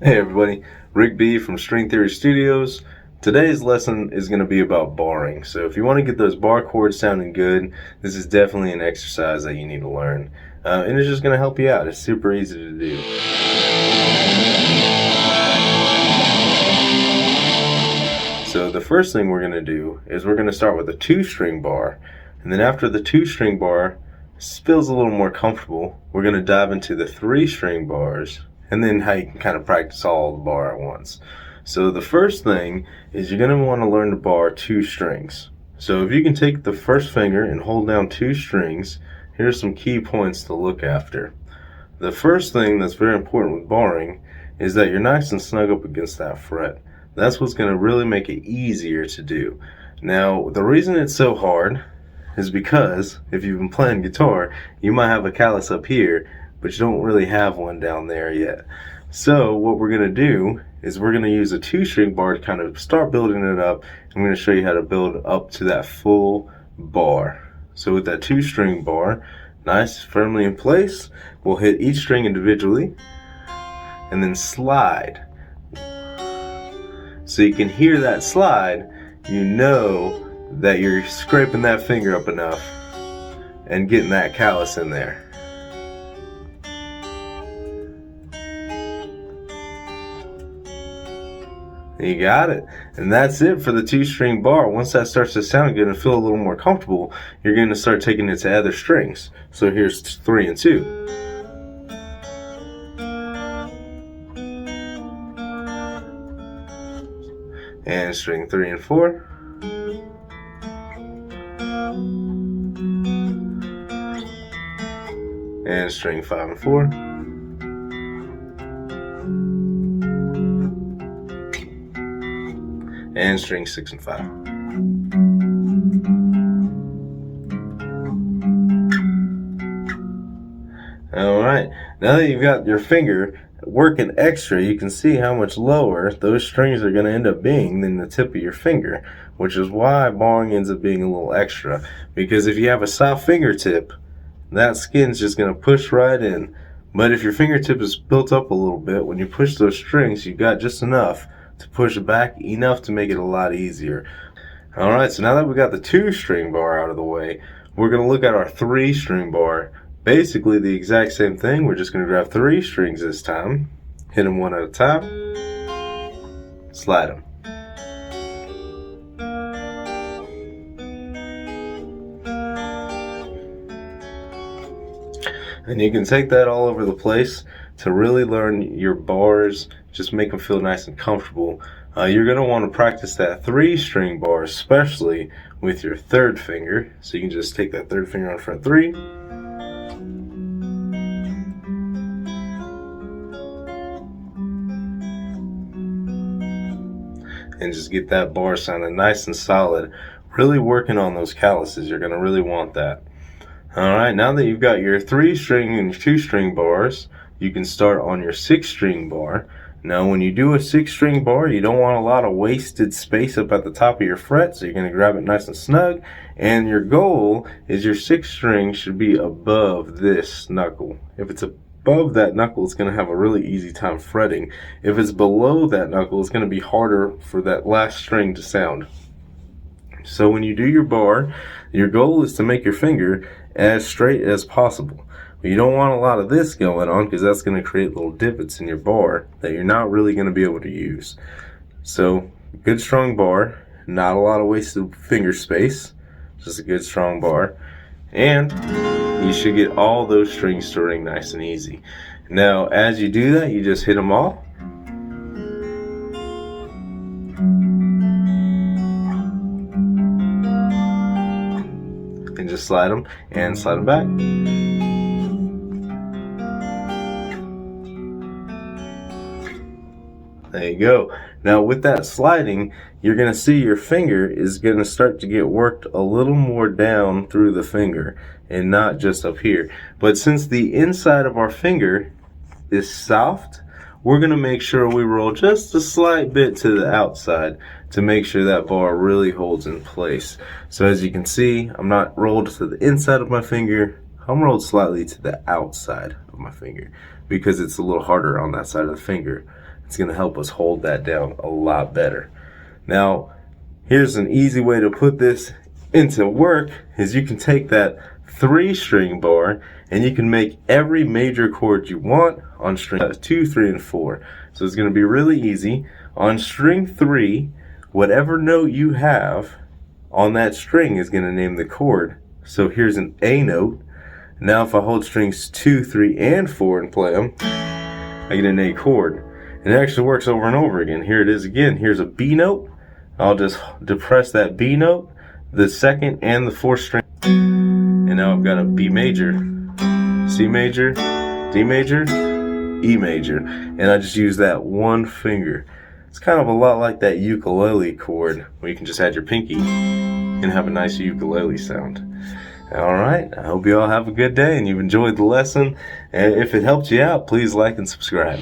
Hey everybody, Rick B from String Theory Studios. Today's lesson is going to be about barring. So if you want to get those bar chords sounding good, this is definitely an exercise that you need to learn. And it's just going to help you out. It's super easy to do. So the first thing we're going to do is we're going to start with a 2-string bar. And then after the 2-string bar feels a little more comfortable, we're going to dive into the 3-string bars. And then how you can kind of practice all the bar at once. So the first thing is you're going to want to learn to bar 2 strings. So if you can take the first finger and hold down 2 strings, here's some key points to look after. The first thing that's very important with barring is that you're nice and snug up against that fret. That's what's going to really make it easier to do. Now, the reason it's so hard is because if you've been playing guitar, you might have a callus up here, but you don't really have one down there yet. So what we're going to do is we're going to use a 2-string bar to kind of start building it up. I'm going to show you how to build up to that full bar. So with that 2-string bar, nice, firmly in place, we'll hit each string individually and then slide. So you can hear that slide, you know that you're scraping that finger up enough and getting that callus in there. You got it. And that's it for the 2-string bar. Once that starts to sound good and feel a little more comfortable, you're going to start taking it to other strings. So here's 3 and 2. And string 3 and 4. And string 5 and 4. And string 6 and 5. Alright, now that you've got your finger working extra, you can see how much lower those strings are going to end up being than the tip of your finger, which is why barring ends up being a little extra. Because if you have a soft fingertip, that skin's just going to push right in. But if your fingertip is built up a little bit, when you push those strings, you got just enough to push it back, enough to make it a lot easier. Alright, so now that we got the 2-string bar out of the way, we're going to look at our 3-string bar. Basically the exact same thing. We're just going to grab 3 strings this time, hit them one at a time, slide them. And you can take that all over the place to really learn your bars, just make them feel nice and comfortable. You're going to want to practice that 3-string bar, especially with your 3rd finger. So you can just take that 3rd finger on fret 3. And just get that bar sounding nice and solid. Really working on those calluses. You're going to really want that. Alright, now that you've got your 3-string and 2-string bars, you can start on your 6-string bar. Now when you do a 6-string bar, you don't want a lot of wasted space up at the top of your fret, so you're going to grab it nice and snug. And your goal is your 6th string should be above this knuckle. If it's above that knuckle, it's going to have a really easy time fretting. If it's below that knuckle, it's going to be harder for that last string to sound. So when you do your bar, your goal is to make your finger as straight as possible. But you don't want a lot of this going on because that's going to create little divots in your bar that you're not really going to be able to use. So good strong bar, not a lot of wasted finger space, just a good strong bar. And you should get all those strings to ring nice and easy. Now as you do that, you just hit them all. And just slide them and slide them back. There you go. Now with that sliding, you're going to see your finger is going to start to get worked a little more down through the finger and not just up here. But since the inside of our finger is soft, we're going to make sure we roll just a slight bit to the outside to make sure that bar really holds in place. So as you can see, I'm not rolled to the inside of my finger, hum rolled slightly to the outside of my finger because it's a little harder on that side of the finger. It's going to help us hold that down a lot better. Now, here's an easy way to put this into work is you can take that 3-string bar and you can make every major chord you want on string 2, 3, and 4. So it's going to be really easy. On string 3, whatever note you have on that string is going to name the chord. So here's an A note. Now if I hold strings 2, 3, and 4 and play them, I get an A chord. And it actually works over and over again. Here it is again. Here's a B note. I'll just depress that B note, the 2nd and the 4th string. And now I've got a B major, C major, D major, E major. And I just use that one finger. It's kind of a lot like that ukulele chord where you can just add your pinky and have a nice ukulele sound. Alright, I hope you all have a good day and you've enjoyed the lesson. And if it helped you out, please like and subscribe.